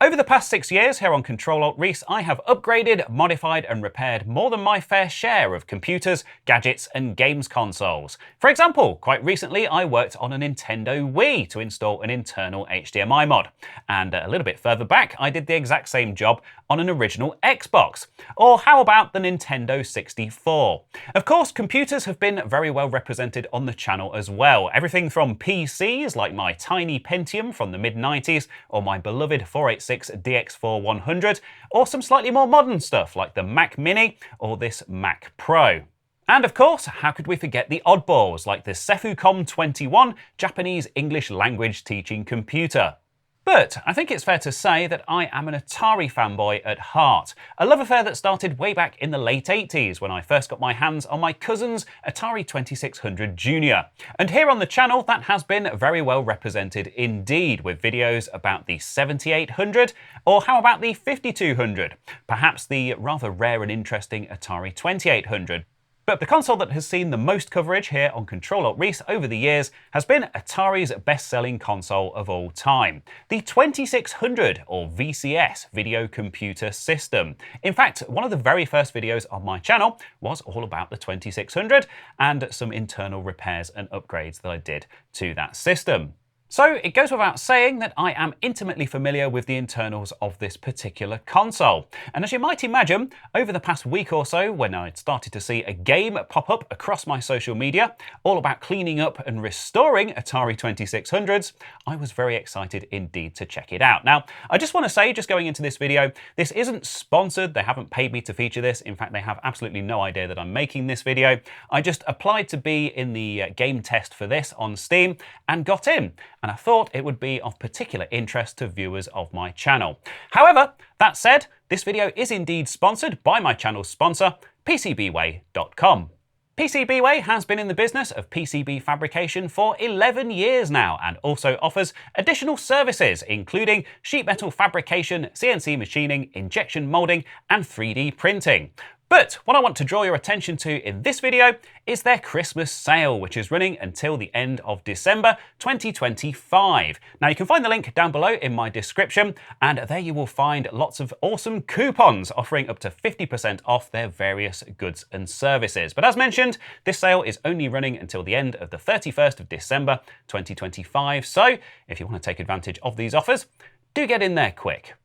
Over the past 6 years here on ctrl-alt-rees, I have upgraded, modified and repaired more than my fair share of computers, gadgets and games consoles. For example, quite recently I worked on a Nintendo Wii to install an internal HDMI mod. And a little bit further back, I did the exact same job on an original Xbox. Or how about the Nintendo 64? Of course, computers have been very well represented on the channel as well. Everything from PCs like my tiny Pentium from the mid-90s or my beloved 486 DX4100, or some slightly more modern stuff like the Mac Mini or this Mac Pro. And of course, how could we forget the oddballs like the Seffucom 21 Japanese English language teaching computer? But I think it's fair to say that I am an Atari fanboy at heart, a love affair that started way back in the late 80s when I first got my hands on my cousin's Atari 2600 Junior. And here on the channel that has been very well represented indeed, with videos about the 7800 or how about the 5200, perhaps the rather rare and interesting Atari 2800. But the console that has seen the most coverage here on ctrl-alt-rees over the years has been Atari's best-selling console of all time, the 2600 or VCS Video Computer System. In fact, one of the very first videos on my channel was all about the 2600 and some internal repairs and upgrades that I did to that system. So it goes without saying that I am intimately familiar with the internals of this particular console. And as you might imagine, over the past week or so, when I started to see a game pop up across my social media, all about cleaning up and restoring Atari 2600s, I was very excited indeed to check it out. Now, I just want to say, just going into this video, this isn't sponsored. They haven't paid me to feature this. In fact, they have absolutely no idea that I'm making this video. I just applied to be in the game test for this on Steam and got in. And I thought it would be of particular interest to viewers of my channel. However, that said, this video is indeed sponsored by my channel's sponsor, PCBWay.com. PCBWay has been in the business of PCB fabrication for 11 years now and also offers additional services including sheet metal fabrication, CNC machining, injection molding and 3D printing. But what I want to draw your attention to in this video is their Christmas sale, which is running until the end of December 2025. Now you can find the link down below in my description, and there you will find lots of awesome coupons offering up to 50% off their various goods and services. But as mentioned, this sale is only running until the end of the 31st of December 2025. So if you want to take advantage of these offers, do get in there quick.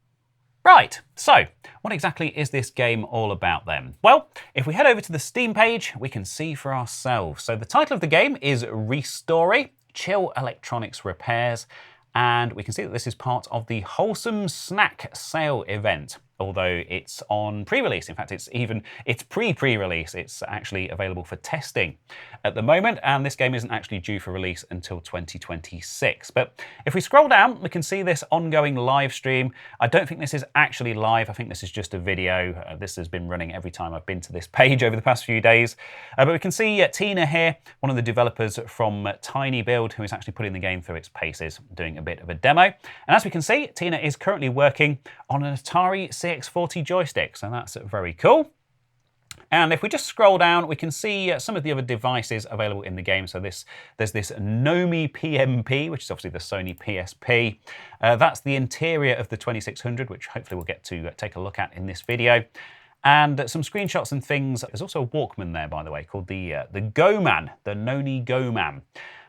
Right, so what exactly is this game all about then? Well, if we head over to the Steam page, we can see for ourselves. So the title of the game is ReStory, Chill Electronics Repairs, and we can see that this is part of the Wholesome Snack Sale event. Although it's on pre-release. In fact, it's pre-release. It's actually available for testing at the moment, and this game isn't actually due for release until 2026. But if we scroll down, we can see this ongoing live stream. I don't think this is actually live. I think this is just a video. This has been running every time I've been to this page over the past few days. But we can see Tina here, one of the developers from tinyBuild, who is actually putting the game through its paces, doing a bit of a demo. And as we can see, Tina is currently working on an Atari CX40 joystick, so that's very cool. And if we just scroll down, we can see some of the other devices available in the game. So there's this Nomi PMP, which is obviously the Sony PSP. That's the interior of the 2600, which hopefully we'll get to take a look at in this video. And some screenshots and things. There's also a Walkman there, by the way, called the Go-Man, the Noni Go-Man.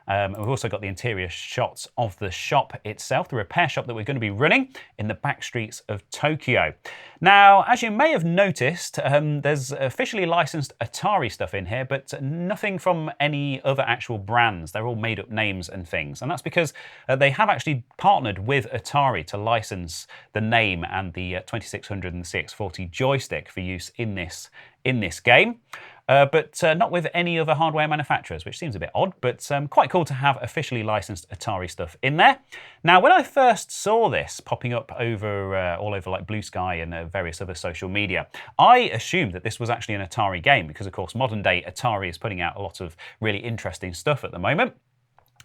We've also got the interior shots of the shop itself, the repair shop that we're going to be running in the back streets of Tokyo. Now, as you may have noticed, there's officially licensed Atari stuff in here, but nothing from any other actual brands. They're all made up names and things. And that's because they have actually partnered with Atari to license the name and the 2600 and the CX40 joystick for use in this game. But not with any other hardware manufacturers, which seems a bit odd, but quite cool to have officially licensed Atari stuff in there. Now, when I first saw this popping up all over like Blue Sky and various other social media, I assumed that this was actually an Atari game because, of course, modern day Atari is putting out a lot of really interesting stuff at the moment.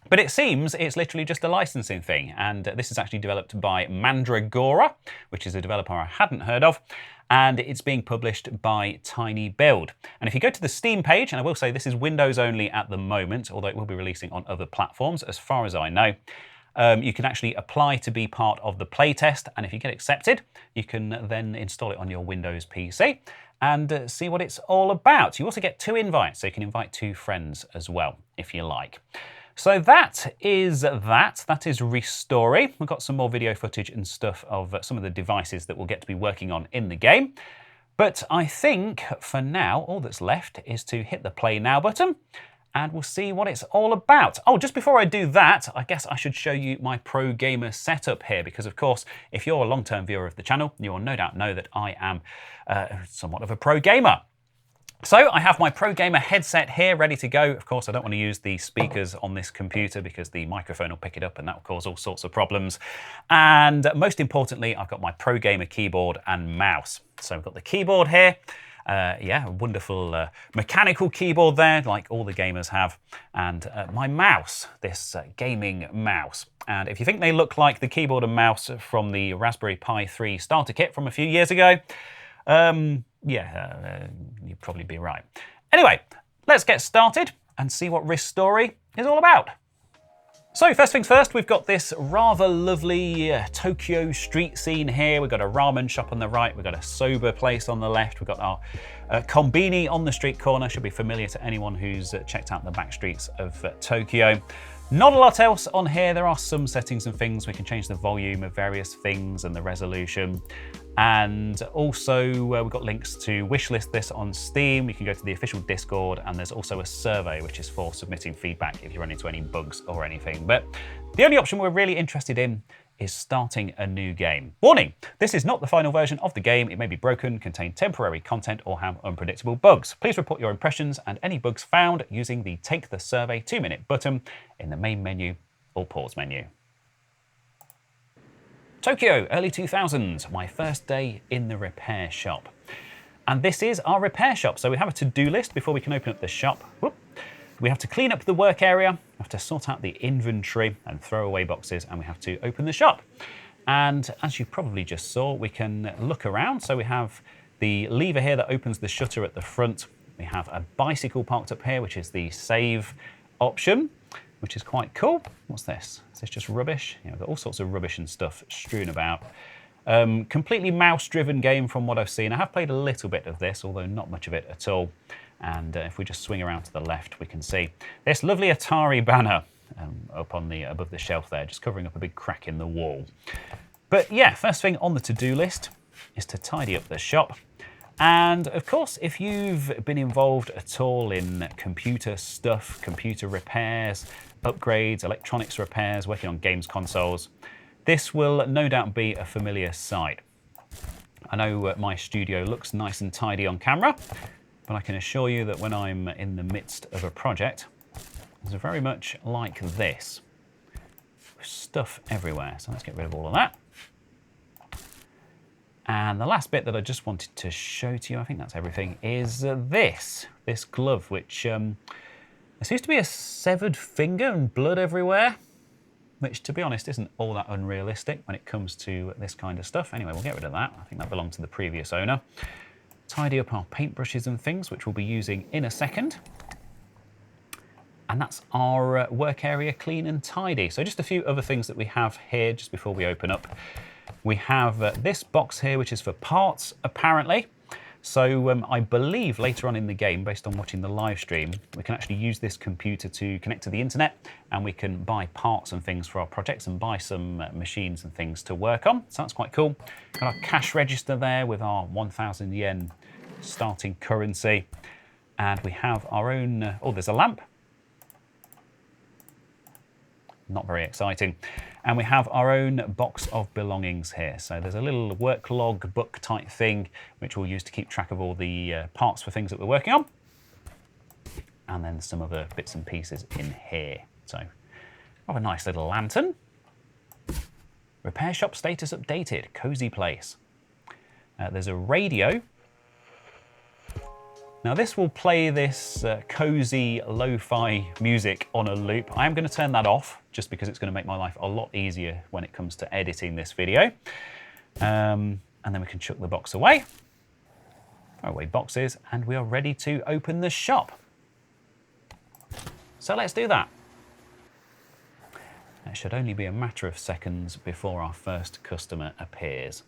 But it seems it's literally just a licensing thing, and this is actually developed by Mandragora, which is a developer I hadn't heard of, and it's being published by tinyBuild. And if you go to the Steam page, and I will say this is Windows only at the moment, although it will be releasing on other platforms as far as I know, you can actually apply to be part of the playtest, and if you get accepted, you can then install it on your Windows PC and see what it's all about. You also get 2 invites, so you can invite 2 friends as well, if you like. So that is ReStory. We've got some more video footage and stuff of some of the devices that we'll get to be working on in the game. But I think for now, all that's left is to hit the Play Now button, and we'll see what it's all about. Oh, just before I do that, I guess I should show you my Pro Gamer setup here, because of course, if you're a long-term viewer of the channel, you'll no doubt know that I am somewhat of a pro gamer. So I have my Pro Gamer headset here ready to go. Of course, I don't want to use the speakers on this computer because the microphone will pick it up and that will cause all sorts of problems. And most importantly, I've got my Pro Gamer keyboard and mouse. So I've got the keyboard here. Yeah, a wonderful mechanical keyboard there, like all the gamers have. And my mouse, this gaming mouse. And if you think they look like the keyboard and mouse from the Raspberry Pi 3 starter kit from a few years ago, you'd probably be right. Anyway, let's get started and see what ReStory is all about. So first things first, we've got this rather lovely Tokyo street scene here. We've got a ramen shop on the right, we've got a soba place on the left, we've got our kombini on the street corner. Should be familiar to anyone who's checked out the back streets of Tokyo. Not a lot else on here. There are some settings and things. We can change the volume of various things and the resolution. And also we've got links to wishlist this on Steam. You can go to the official Discord, and there's also a survey which is for submitting feedback if you run into any bugs or anything. But the only option we're really interested in is starting a new game. Warning, this is not the final version of the game. It may be broken, contain temporary content, or have unpredictable bugs. Please report your impressions and any bugs found using the Take the Survey 2-minute button in the main menu or pause menu. Tokyo, early 2000s, my first day in the repair shop. And this is our repair shop. So we have a to-do list before we can open up the shop. Whoop. We have to clean up the work area, we have to sort out the inventory and throw away boxes, and we have to open the shop. And as you probably just saw, we can look around. So we have the lever here that opens the shutter at the front. We have a bicycle parked up here, which is the save option, which is quite cool. What's this? Is this just rubbish? You know, we've got all sorts of rubbish and stuff strewn about. Completely mouse-driven game from what I've seen. I have played a little bit of this, although not much of it at all. And if we just swing around to the left, we can see this lovely Atari banner up on the above the shelf there, just covering up a big crack in the wall. But yeah, first thing on the to-do list is to tidy up the shop. And of course, if you've been involved at all in computer stuff, computer repairs, upgrades, electronics repairs, working on games consoles, this will no doubt be a familiar sight. I know my studio looks nice and tidy on camera, but I can assure you that when I'm in the midst of a project, it's very much like this. Stuff everywhere. So let's get rid of all of that. And the last bit that I just wanted to show to you, I think that's everything, is this glove, which there seems to be a severed finger and blood everywhere, which to be honest isn't all that unrealistic when it comes to this kind of stuff. Anyway, we'll get rid of that. I think that belonged to the previous owner. Tidy up our paintbrushes and things, which we'll be using in a second. And that's our work area clean and tidy. So just a few other things that we have here just before we open up. We have this box here, which is for parts, apparently. So I believe later on in the game, based on watching the live stream, we can actually use this computer to connect to the internet, and we can buy parts and things for our projects and buy some machines and things to work on. So that's quite cool. Got our cash register there with our 1,000 yen starting currency. And we have our own, oh, there's a lamp. Not very exciting. And we have our own box of belongings here. So there's a little work log book type thing, which we'll use to keep track of all the parts for things that we're working on. And then some other bits and pieces in here. So have a nice little lantern. Repair shop status updated, cozy place. There's a radio. Now this will play this cozy lo-fi music on a loop. I am going to turn that off just because it's going to make my life a lot easier when it comes to editing this video. And then we can chuck the box away. Throw away boxes, and we are ready to open the shop. So let's do that. It should only be a matter of seconds before our first customer appears.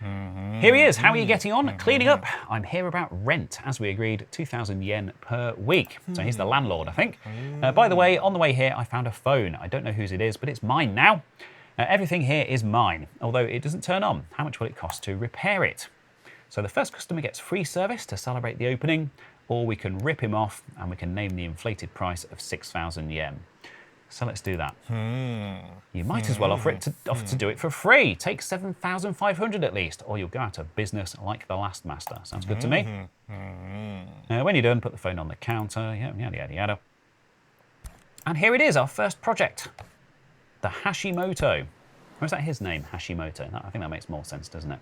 Here he is. How are you getting on? Cleaning up. I'm here about rent. As we agreed, 2,000 yen per week. So he's the landlord, I think. By the way, on the way here, I found a phone. I don't know whose it is, but it's mine now. Everything here is mine, although it doesn't turn on. How much will it cost to repair it? So the first customer gets free service to celebrate the opening, or we can rip him off and we can name the inflated price of 6,000 yen. So let's do that. You might as well offer to do it for free. Take 7,500 at least, or you'll go out of business like the last master. Sounds good to me. When you're done, put the phone on the counter. Yada, yada, yada. And here it is, our first project. The Hashimoto. Or is that his name, Hashimoto? I think that makes more sense, doesn't it?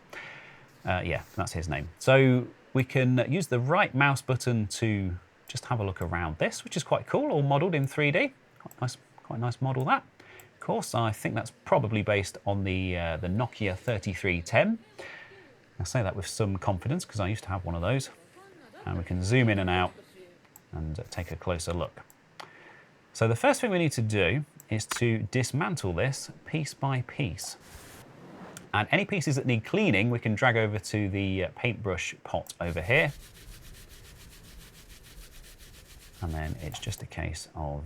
Yeah, that's his name. So we can use the right mouse button to just have a look around this, which is quite cool, all modelled in 3D. Quite a nice model that. Of course, I think that's probably based on the Nokia 3310. I say that with some confidence because I used to have one of those. And we can zoom in and out and take a closer look. So the first thing we need to do is to dismantle this piece by piece. And any pieces that need cleaning, we can drag over to the paintbrush pot over here. And then it's just a case of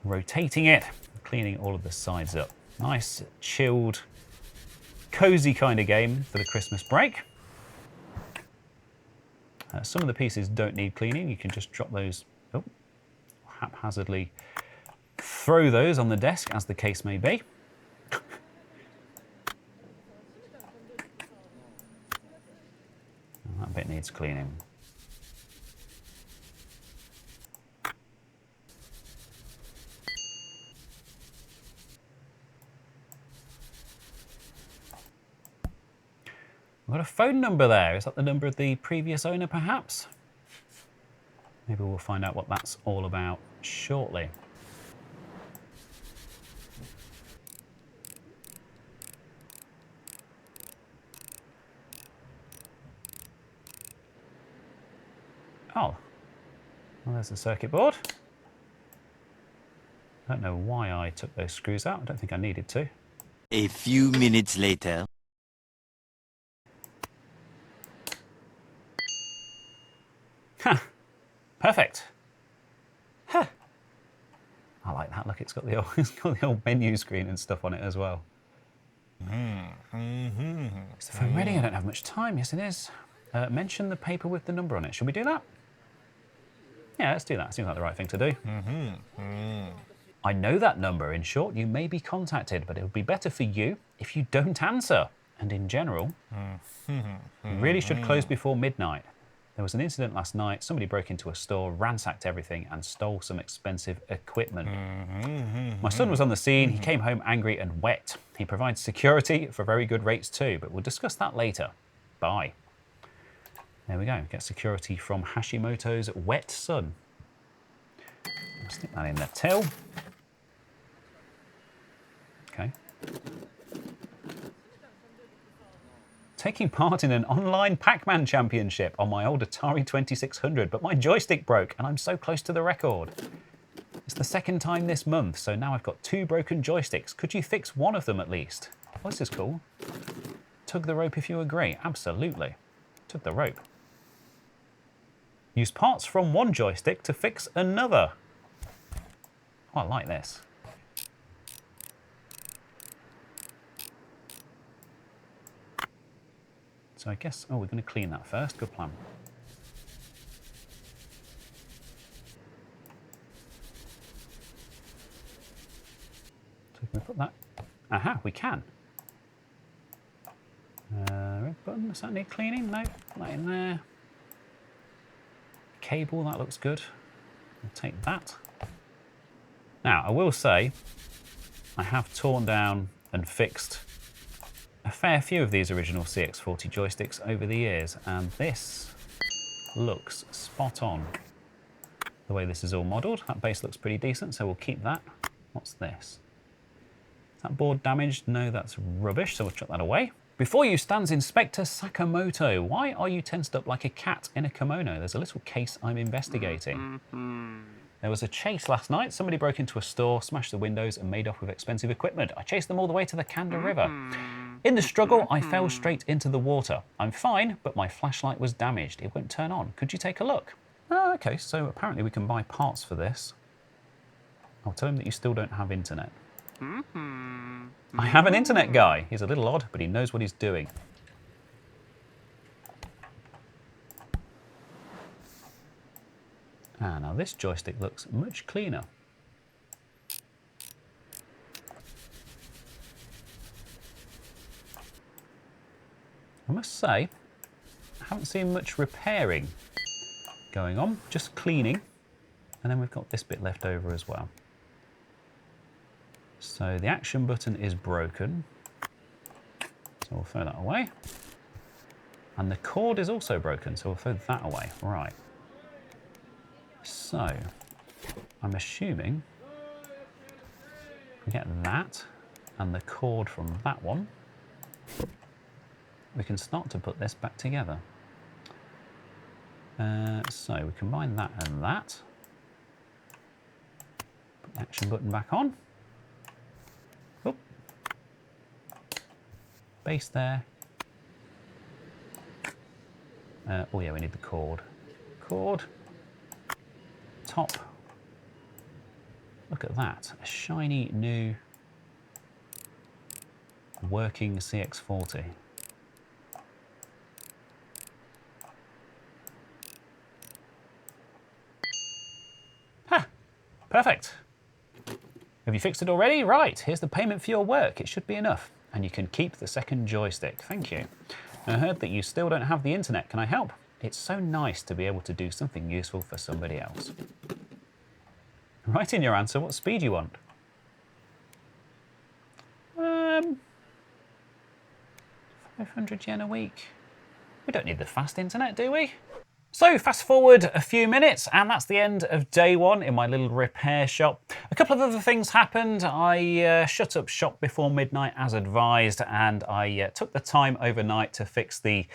rotating it, cleaning all of the sides up. Nice, chilled, cozy kind of game for the Christmas break. Some of the pieces don't need cleaning. You can just drop those, haphazardly throw those on the desk, as the case may be. That bit needs cleaning. We've got a phone number there. Is that the number of the previous owner, perhaps? Maybe we'll find out what that's all about shortly. Oh, well, there's the circuit board. I don't know why I took those screws out. I don't think I needed to. A few minutes later. Huh. Perfect. Huh. I like that. Look, it's got the old menu screen and stuff on it as well. Is the phone ready? I don't have much time. Yes, it is. Mention the paper with the number on it. Should we do that? Yeah, let's do that. Seems like the right thing to do. I know that number. In short, you may be contacted, but it would be better for you if you don't answer. And in general, you really should close before midnight. There was an incident last night. Somebody broke into a store, ransacked everything, and stole some expensive equipment. My son was on the scene. He came home angry and wet. He provides security for very good rates too, but we'll discuss that later. Bye. There we go. Get security from Hashimoto's wet son. Stick that in the till. Okay. Taking part in an online Pac-Man championship on my old Atari 2600, but my joystick broke and I'm so close to the record. It's the second time this month, so now I've got 2 broken joysticks. Could you fix one of them at least? Well, this is cool. Tug the rope if you agree. Absolutely. Tug the rope. Use parts from one joystick to fix another. Oh, I like this. So I guess, oh, we're going to clean that first. Good plan. So can we put that? Aha, we can. Red button, does that need cleaning? No, not in there. Cable, that looks good. We'll take that. Now, I will say, I have torn down and fixed a fair few of these original CX40 joysticks over the years, and this looks spot on. The way this is all modelled, that base looks pretty decent, so we'll keep that. What's this? Is that board damaged? No, that's rubbish, so we'll chuck that away. Before you stands Inspector Sakamoto. Why are you tensed up like a cat in a kimono? There's a little case I'm investigating. There was a chase last night. Somebody broke into a store, smashed the windows and made off with expensive equipment. I chased them all the way to the Kanda River. In the struggle, I fell straight into the water. I'm fine, but my flashlight was damaged. It won't turn on. Could you take a look? Oh, okay, so apparently we can buy parts for this. I'll tell him that you still don't have internet. I have an internet guy. He's a little odd, but he knows what he's doing. Ah, now this joystick looks much cleaner. I must say, I haven't seen much repairing going on, just cleaning. And then we've got this bit left over as well. So the action button is broken. So we'll throw that away. And the cord is also broken, so we'll throw that away. Right. So, I'm assuming we get that and the cord from that one. We can start to put this back together. So we combine that and that. Put the action button back on. Oop. Base there. Oh yeah, we need the cord. Cord. Top. Look at that. A shiny new working CX40. Ha! Perfect. Have you fixed it already? Right, here's the payment for your work. It should be enough. And you can keep the second joystick. Thank you. I heard that you still don't have the internet. Can I help? It's so nice to be able to do something useful for somebody else. Write in your answer what speed you want. 500 yen a week. We don't need the fast internet, do we? So fast forward a few minutes and that's the end of day one in my little repair shop. A couple of other things happened. I shut up shop before midnight as advised and I took the time overnight to fix the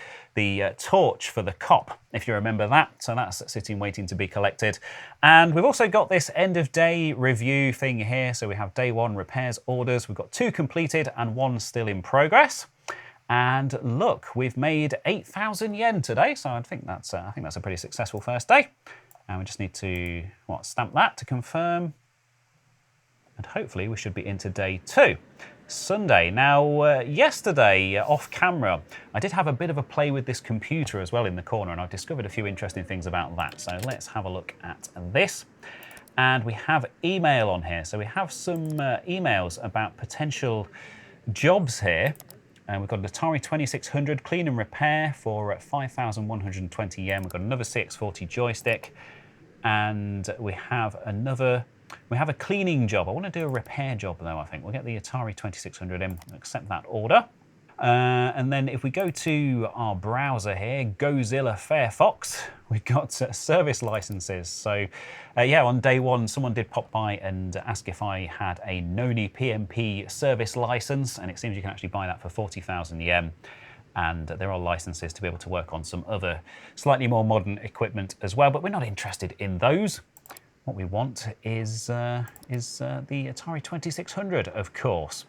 torch for the cop, if you remember that. So that's sitting waiting to be collected. And we've also got this end of day review thing here. So we have day one repairs orders. We've got 2 completed and 1 still in progress. And look, we've made 8,000 yen today, so I think that's a pretty successful first day. And we just need to stamp that to confirm, and hopefully we should be into day 2, Sunday. Now, yesterday off camera, I did have a bit of a play with this computer as well in the corner, and I've discovered a few interesting things about that. So let's have a look at this. And we have email on here, so we have some emails about potential jobs here. And we've got an Atari 2600 clean and repair for 5,120 yen. We've got another CX40 joystick, and we have a cleaning job. I want to do a repair job though. I think we'll get the Atari 2600 in, accept that order. And then if we go to our browser here, Gozilla Firefox, we've got service licenses. So yeah, on day one, someone did pop by and ask if I had a Noni PMP service license, and it seems you can actually buy that for 40,000 yen. And there are licenses to be able to work on some other slightly more modern equipment as well, but we're not interested in those. What we want is the Atari 2600, of course.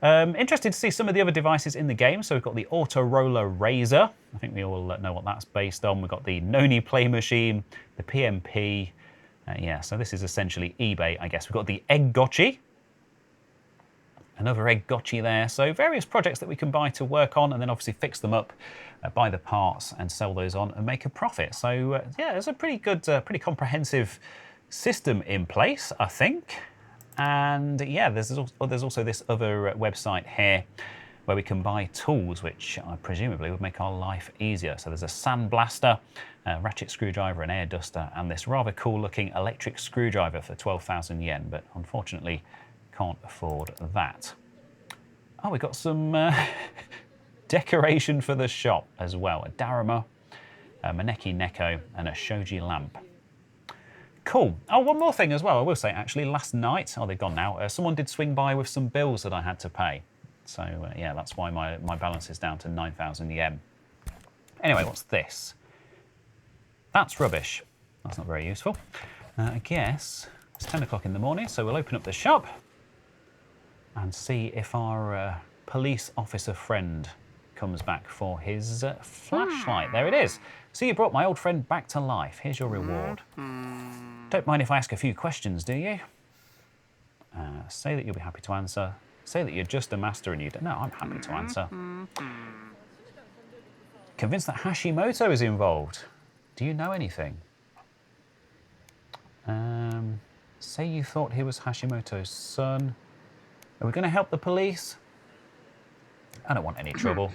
Interested to see some of the other devices in the game. So we've got the Auto Roller Razor. I think we all know what that's based on. We've got the Noni Play Machine, the PMP. Yeah, so this is essentially eBay, I guess. We've got the Egg Gotchi. Another Egg Gotchi there. So various projects that we can buy to work on and then obviously fix them up, buy the parts and sell those on and make a profit. So yeah, it's a pretty good, pretty comprehensive system in place, I think. And yeah, there's also this other website here where we can buy tools, which presumably would make our life easier. So there's a sandblaster, a ratchet screwdriver, an air duster, and this rather cool looking electric screwdriver for 12,000 yen, but unfortunately can't afford that. Oh, we've got some decoration for the shop as well. A Daruma, a Maneki Neko, and a Shoji lamp. Cool. Oh, one more thing as well, I will say actually, last night, oh, they've gone now, someone did swing by with some bills that I had to pay. So yeah, that's why my balance is down to 9,000 yen. Anyway, what's this? That's rubbish. That's not very useful. I guess it's 10 o'clock in the morning, so we'll open up the shop and see if our police officer friend comes back for his flashlight. There it is. So you brought my old friend back to life. Here's your reward. Don't mind if I ask a few questions, do you? Say that you'll be happy to answer. Say that you're just a master and you don't. No, I'm happy to answer. Convinced that Hashimoto is involved. Do you know anything? Say you thought he was Hashimoto's son. Are we going to help the police? I don't want any trouble.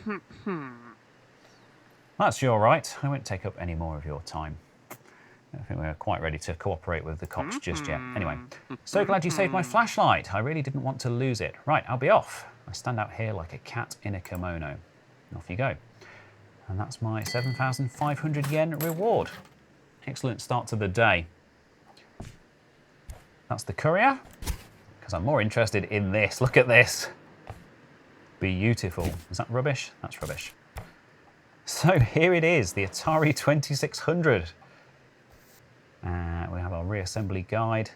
That's your right. I won't take up any more of your time. I don't think we're quite ready to cooperate with the cops just yet. Anyway, so glad you saved my flashlight. I really didn't want to lose it. Right, I'll be off. I stand out here like a cat in a kimono. Off you go. And that's my 7,500 yen reward. Excellent start to the day. That's the courier, because I'm more interested in this. Look at this. Beautiful. Is that rubbish? That's rubbish. So here it is, the Atari 2600. We have our reassembly guide.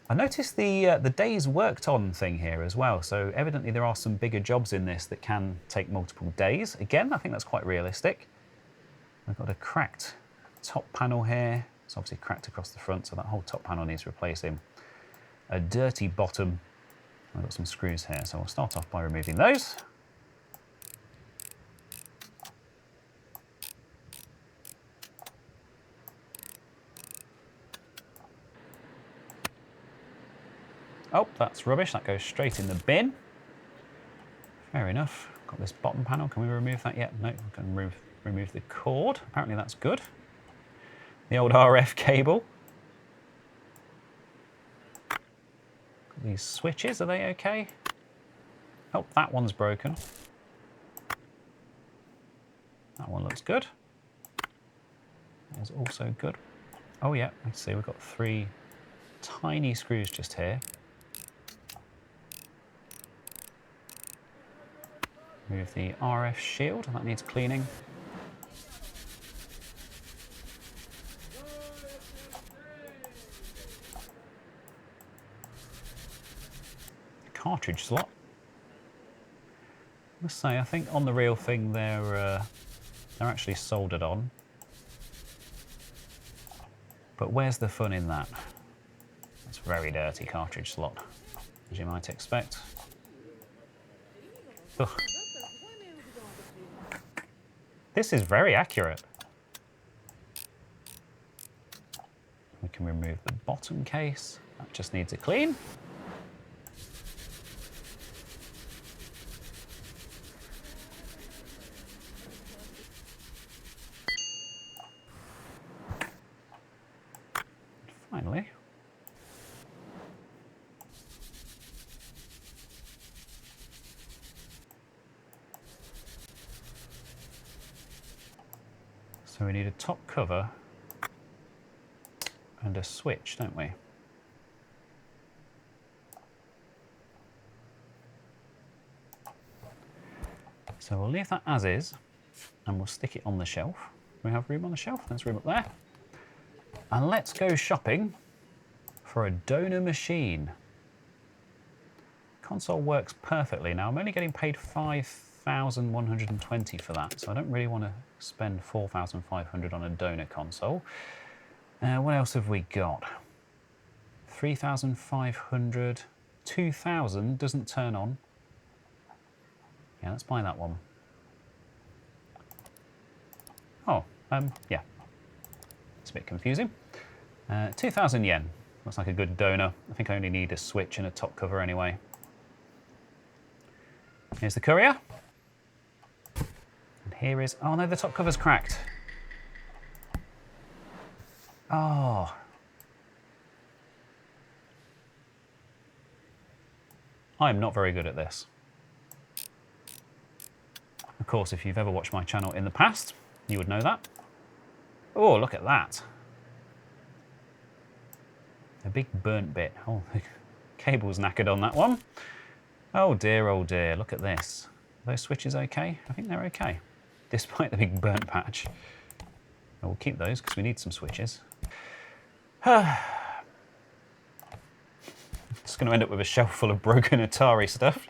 I noticed the days worked on thing here as well, so evidently there are some bigger jobs in this that can take multiple days. Again, I think that's quite realistic. We've got a cracked top panel here. It's obviously cracked across the front, so that whole top panel needs replacing. A dirty bottom. I've got some screws here, so we'll start off by removing those. Oh, that's rubbish. That goes straight in the bin. Fair enough. Got this bottom panel. Can we remove that yet? No, we can remove the cord. Apparently that's good. The old RF cable. Got these switches, are they okay? Oh, that one's broken. That one looks good. That's also good. Oh yeah, let's see, we've got 3 tiny screws just here. Move the RF shield, that needs cleaning. Cartridge slot. I must say, I think on the real thing they're actually soldered on. But where's the fun in that? It's a very dirty cartridge slot, as you might expect. Ugh. This is very accurate. We can remove the bottom case. That just needs a clean. Finally. So we need a top cover and a switch, don't we? So we'll leave that as is and we'll stick it on the shelf. We have room on the shelf, there's room up there. And let's go shopping for a donor machine. Console works perfectly. Now I'm only getting paid 5,120 for that, so I don't really want to spend 4,500 on a donor console. What else have we got? 3,500, 2,000 doesn't turn on. Yeah, let's buy that one. Oh, yeah. It's a bit confusing. 2,000 yen. Looks like a good donor. I think I only need a switch and a top cover anyway. Here's the courier. And here is... Oh no, the top cover's cracked. Oh. I'm not very good at this. Of course, if you've ever watched my channel in the past, you would know that. Oh, look at that. A big burnt bit. Oh, the cable's knackered on that one. Oh dear, look at this. Are those switches okay? I think they're okay, despite the big burnt patch. We'll keep those because we need some switches. It's going to end up with a shelf full of broken Atari stuff.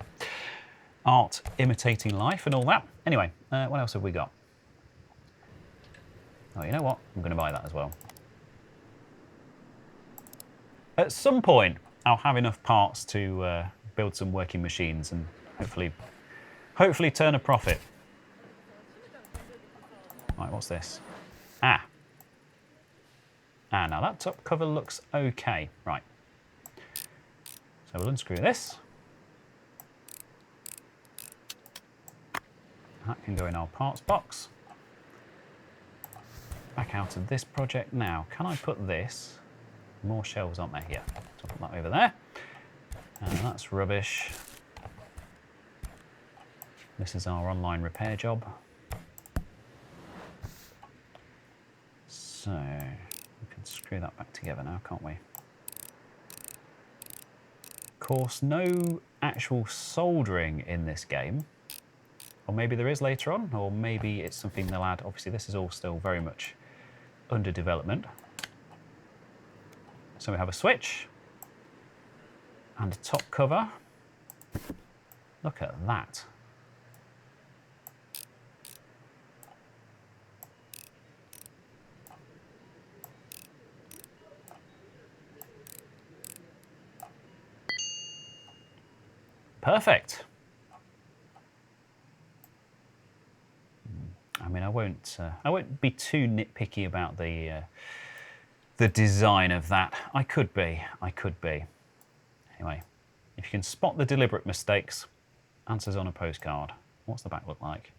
Art imitating life and all that. Anyway, what else have we got? Oh, you know what? I'm going to buy that as well. At some point, I'll have enough parts to build some working machines and hopefully turn a profit. Right, what's this? Ah, now that top cover looks okay. Right. So we'll unscrew this. That can go in our parts box. Back out of this project now. Can I put this? More shelves, aren't there? Here. So I'll put that over there. And that's rubbish. This is our online repair job. So we can screw that back together now, can't we? Of course, no actual soldering in this game. Or maybe there is later on, or maybe it's something they'll add. Obviously, this is all still very much under development. So we have a switch and a top cover. Look at that. Perfect. I mean, I won't be too nitpicky about the design of that. I could be. Anyway, if you can spot the deliberate mistakes, answers on a postcard. What's the back look like?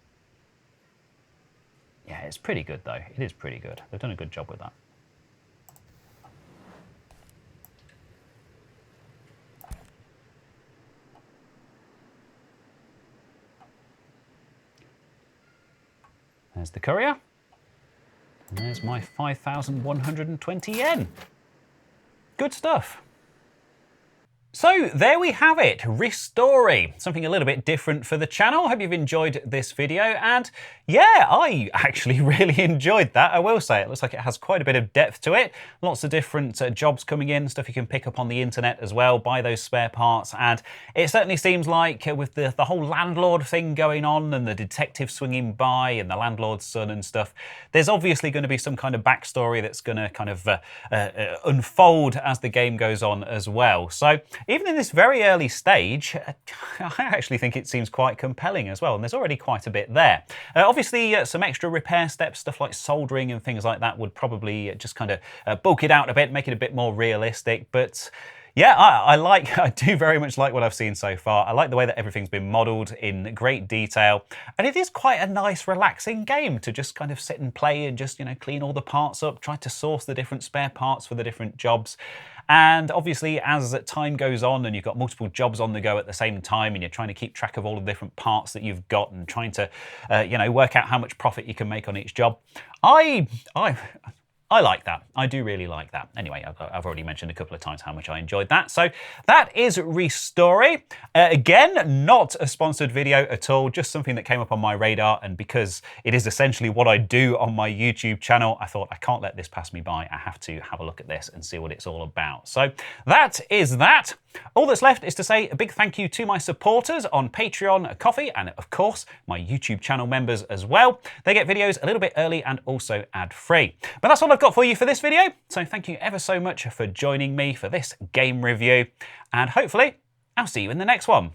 Yeah, it's pretty good though. It is pretty good. They've done a good job with that. There's the courier. And there's my 5,120 yen. Good stuff. So there we have it, ReStory, something a little bit different for the channel. Hope you've enjoyed this video, and yeah, I actually really enjoyed that, I will say. It looks like it has quite a bit of depth to it, lots of different jobs coming in, stuff you can pick up on the internet as well, buy those spare parts, and it certainly seems like with the whole landlord thing going on and the detective swinging by and the landlord's son and stuff, there's obviously going to be some kind of backstory that's going to kind of unfold as the game goes on as well. So even in this very early stage, I actually think it seems quite compelling as well, and there's already quite a bit there. Obviously, some extra repair steps, stuff like soldering and things like that would probably just kind of bulk it out a bit, make it a bit more realistic, but yeah, I do very much like what I've seen so far. I like the way that everything's been modelled in great detail, and it is quite a nice, relaxing game to just kind of sit and play and just, you know, clean all the parts up, try to source the different spare parts for the different jobs. And obviously, as time goes on and you've got multiple jobs on the go at the same time and you're trying to keep track of all the different parts that you've got and trying to, you know, work out how much profit you can make on each job, I like that. I do really like that. Anyway, I've already mentioned a couple of times how much I enjoyed that. So that is ReStory. Again, not a sponsored video at all, just something that came up on my radar. And because it is essentially what I do on my YouTube channel, I thought I can't let this pass me by. I have to have a look at this and see what it's all about. So that is that. All that's left is to say a big thank you to my supporters on Patreon, Ko-fi, and of course, my YouTube channel members as well. They get videos a little bit early and also ad-free. But that's all I've got for you for this video. So thank you ever so much for joining me for this game review. And hopefully, I'll see you in the next one.